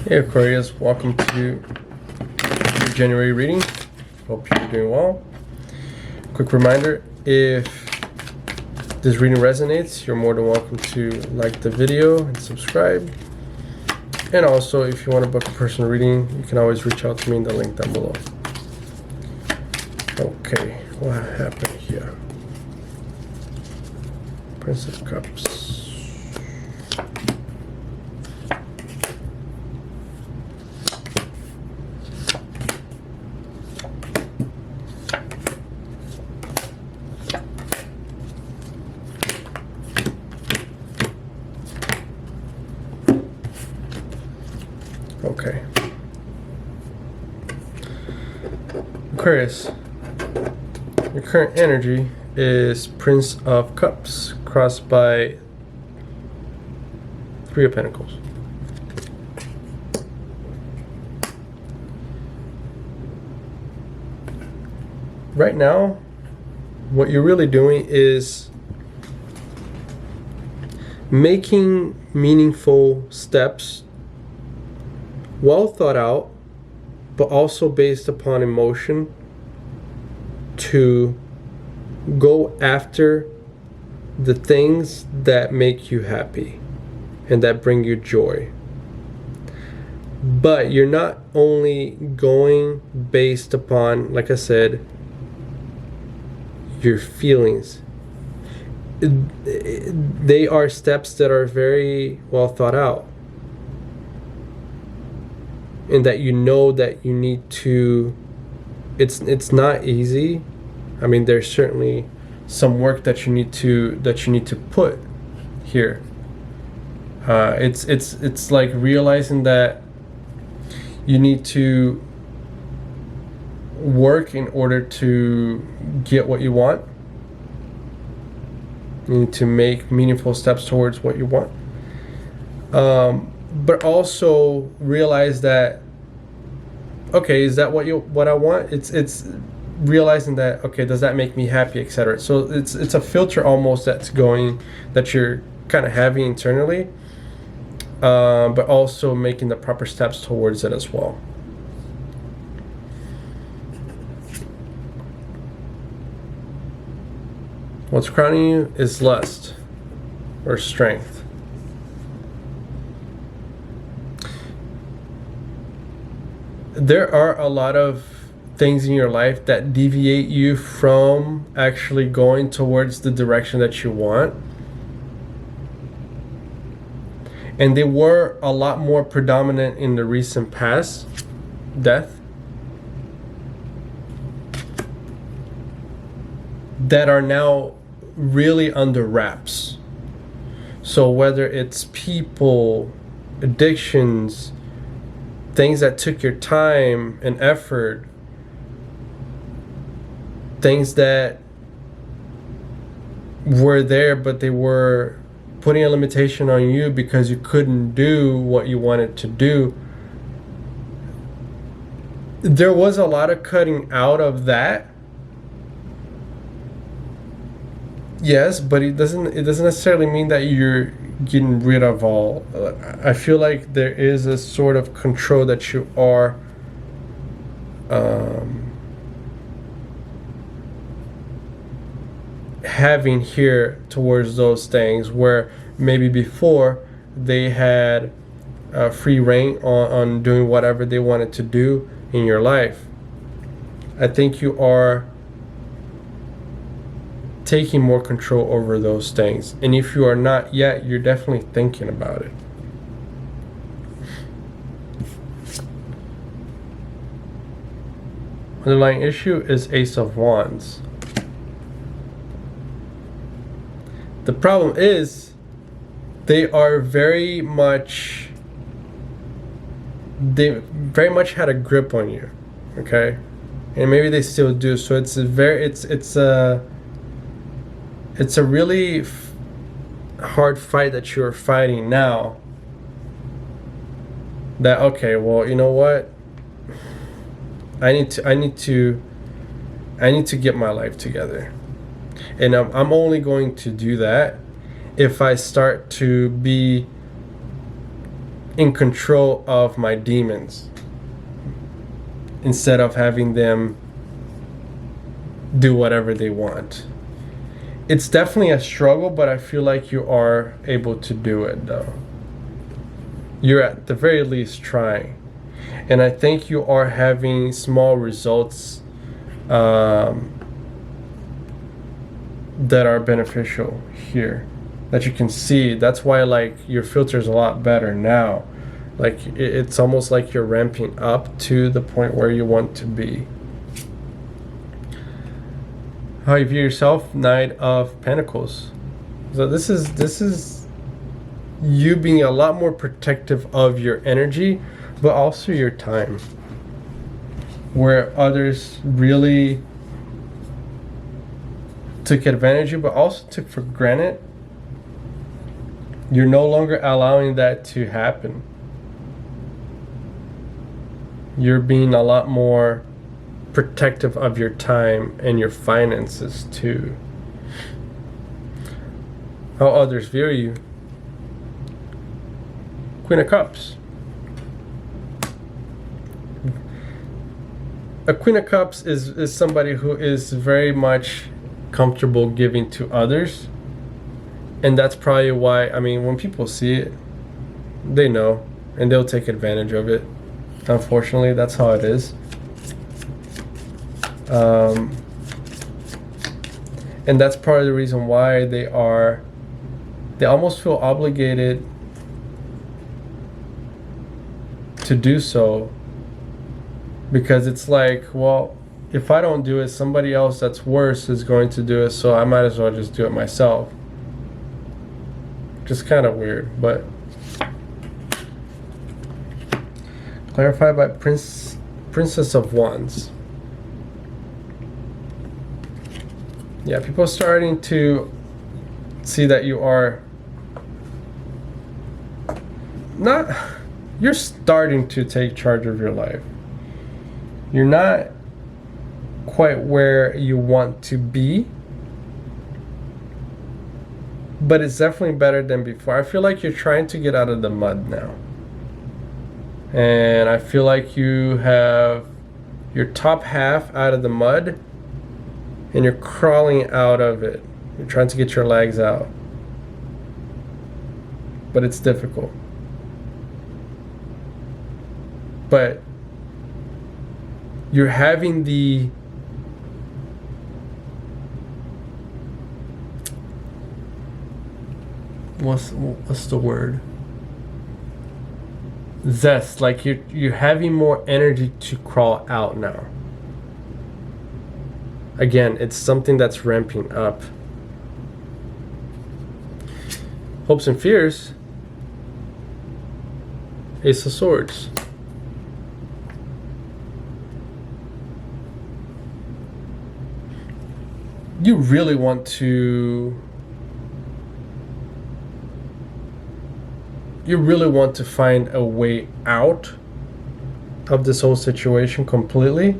Hey Aquarius, welcome to your January reading. Hope you're doing well. Quick reminder, if this reading resonates, you're more than welcome to like the video and subscribe. And also, if you want to book a personal reading, you can always reach out to me in the link down below. Okay, what happened here? Prince of Cups. Okay. Aquarius, your current energy is Prince of Cups crossed by Three of Pentacles. Right now, what you're really doing is making meaningful steps, well thought out, but also based upon emotion, to go after the things that make you happy and that bring you joy. But you're not only going based upon, like I said, your feelings. They are steps that are very well thought out, and that you know that you need to. It's not easy. I mean, there's certainly some work that you need to put here. It's like realizing that you need to work in order to get what you want. You need to make meaningful steps towards what you want. But also realize that, okay, is that what I want? It's realizing that, okay, does that make me happy, etc. So it's a filter almost that you're kind of having internally, but also making the proper steps towards it as well. What's crowning you is lust or strength. There are a lot of things in your life that deviate you from actually going towards the direction that you want. And they were a lot more predominant in the recent past. Death. That are now really under wraps. So whether it's people, addictions, things that took your time and effort, things that were there but they were putting a limitation on you because you couldn't do what you wanted to do. There was a lot of cutting out of that. Yes, but it doesn't necessarily mean that you're getting rid of all. I feel like there is a sort of control that you are having here towards those things, where maybe before they had free reign on doing whatever they wanted to do in your life. I think you are taking more control over those things, and if you are not yet, you're definitely thinking about it. Underlying issue is Ace of Wands. The problem is they very much had a grip on you, okay, and maybe they still do. So it's a really hard fight that you're fighting now. That, okay, well, you know what? I need to get my life together. And I'm only going to do that if I start to be in control of my demons instead of having them do whatever they want. It's definitely a struggle, but I feel like you are able to do it though. You're at the very least trying. And I think you are having small results that are beneficial here that you can see. That's why like your filter is a lot better now. Like it's almost like you're ramping up to the point where you want to be. How you view yourself, Knight of Pentacles. So this is you being a lot more protective of your energy, but also your time. Where others really took advantage of you, but also took for granted, you're no longer allowing that to happen. You're being a lot more protective of your time and your finances too. How others view you. Queen of Cups. A Queen of Cups is somebody who is very much comfortable giving to others. And that's probably why, I mean, when people see it, they know and they'll take advantage of it. Unfortunately, that's how it is. And that's part of the reason why they almost feel obligated to do so, because it's like, well, if I don't do it, somebody else that's worse is going to do it, so I might as well just do it myself. Just kind of weird, but clarified by Princess of Wands. Yeah, people are starting to see that you are not, you're starting to take charge of your life. You're not quite where you want to be, but it's definitely better than before. I feel like you're trying to get out of the mud now. And I feel like you have your top half out of the mud and you're crawling out of it. You're trying to get your legs out. But it's difficult. But you're having the what's the word? Zest. Like you're having more energy to crawl out now. Again, it's something that's ramping up. Hopes and fears. Ace of Swords. You really want to find a way out of this whole situation completely.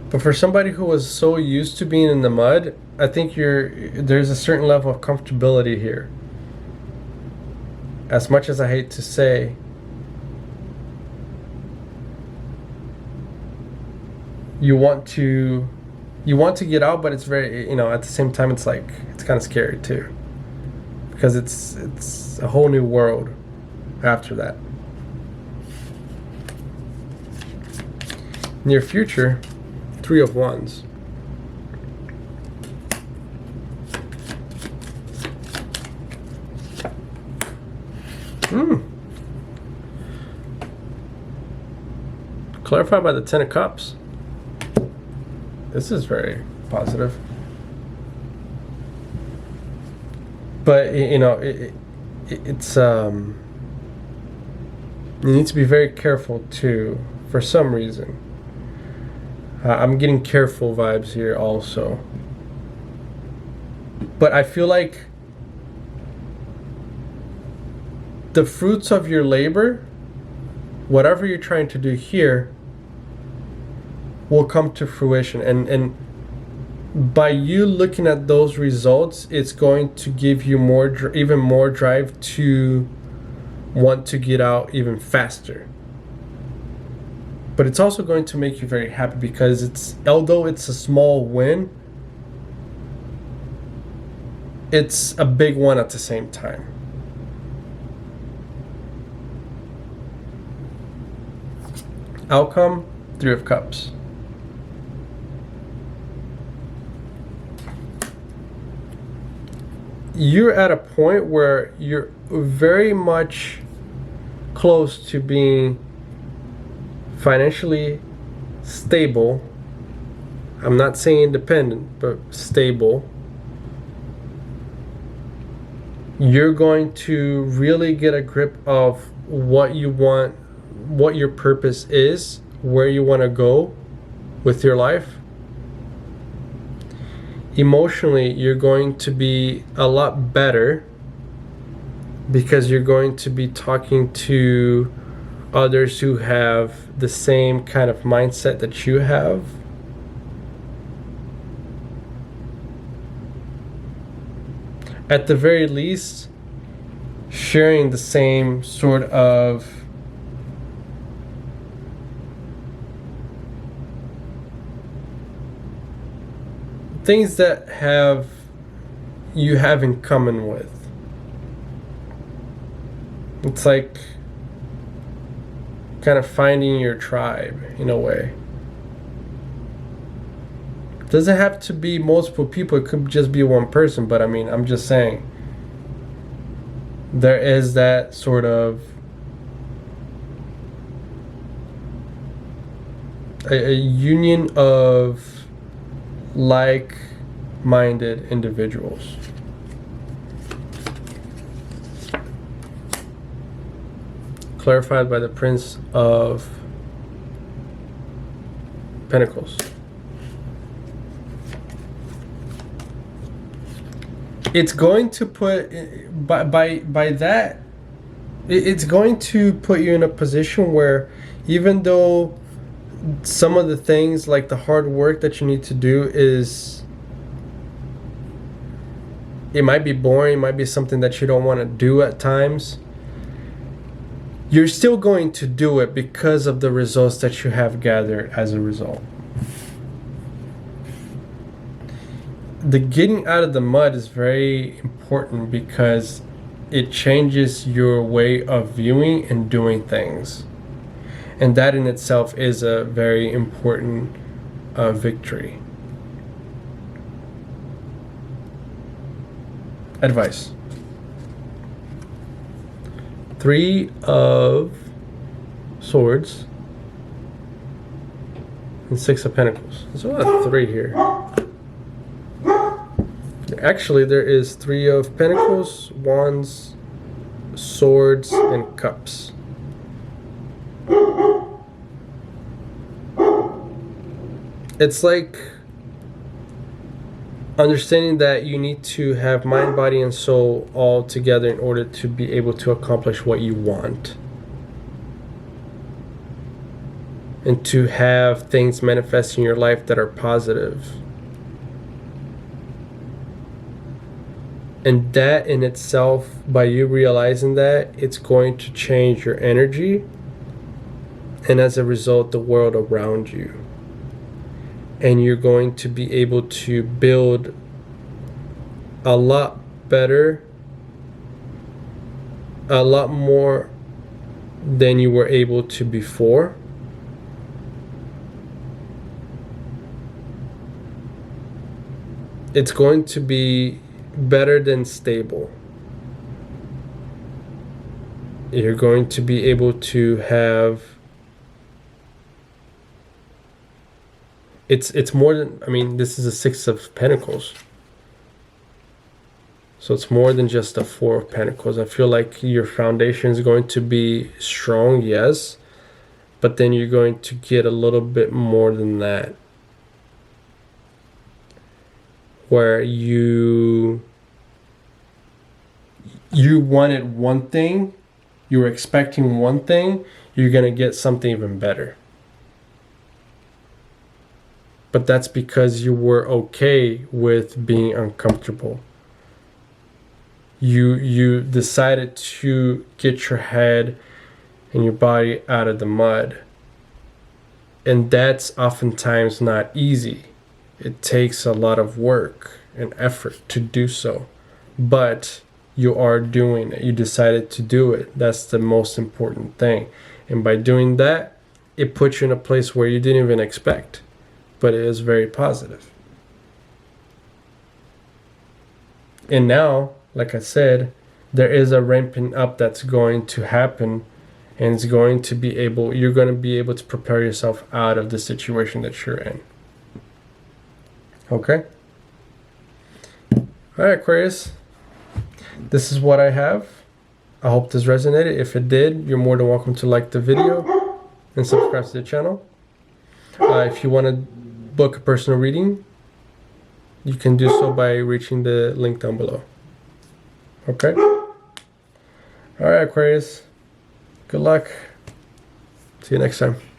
But for somebody who was so used to being in the mud, I think there's a certain level of comfortability here. As much as I hate to say, you want to get out, but it's very, at the same time, it's like, it's kind of scary too. Because it's a whole new world after that. Near future, 3 of Wands. Clarified by the 10 of Cups. This is very positive. But it's you need to be very careful too. For some reason, I'm getting careful vibes here also. But I feel like the fruits of your labor, whatever you're trying to do here, will come to fruition. And by you looking at those results, it's going to give you even more drive to want to get out even faster. But it's also going to make you very happy because although it's a small win, it's a big one at the same time. Outcome, 3 of Cups. You're at a point where you're very much close to being financially stable. I'm not saying independent, but stable. You're going to really get a grip of what you want, what your purpose is, where you want to go with your life. Emotionally, you're going to be a lot better because you're going to be talking to others who have the same kind of mindset that you have. At the very least, sharing the same sort of things that you have in common with. It's like kind of finding your tribe in a way. It doesn't have to be multiple people, it could just be one person, but I mean, I'm just saying there is that sort of a union of like-minded individuals. Clarified by the Prince of Pentacles. It's going to put by that, it's going to put you in a position where even though some of the things like the hard work that you need to do it might be boring, it might be something that you don't want to do at times, you're still going to do it because of the results that you have gathered as a result. The getting out of the mud is very important because it changes your way of viewing and doing things. And that in itself is a very important victory. Advice. 3 of Swords and 6 of Pentacles. There's a lot of 3 here. Actually, there is 3 of Pentacles, Wands, Swords, and Cups. It's like understanding that you need to have mind, body, and soul all together in order to be able to accomplish what you want. And to have things manifest in your life that are positive. And that in itself, by you realizing that, it's going to change your energy. And as a result, the world around you. And you're going to be able to build a lot better, a lot more than you were able to before. It's going to be better than stable. You're going to be able to have it's more than, I mean, this is a 6 of Pentacles. So it's more than just a 4 of Pentacles. I feel like your foundation is going to be strong, yes, but then you're going to get a little bit more than that. Where you wanted one thing, you were expecting one thing, you're going to get something even better. but that's because you were okay with being uncomfortable. You decided to get your head and your body out of the mud. And that's oftentimes not easy. It takes a lot of work and effort to do so. But you are doing it. You decided to do it. That's the most important thing. And by doing that, it puts you in a place where you didn't even expect. But it is very positive. And now, like I said, there is a ramping up that's going to happen, and it's going to be able, you're going to be able to prepare yourself out of the situation that you're in. Okay? All right, Aquarius. This is what I have. I hope this resonated. If it did, you're more than welcome to like the video and subscribe to the channel. If you want to book a personal reading, you can do so by reaching the link down below. Okay? All right, Aquarius. Good luck. See you next time.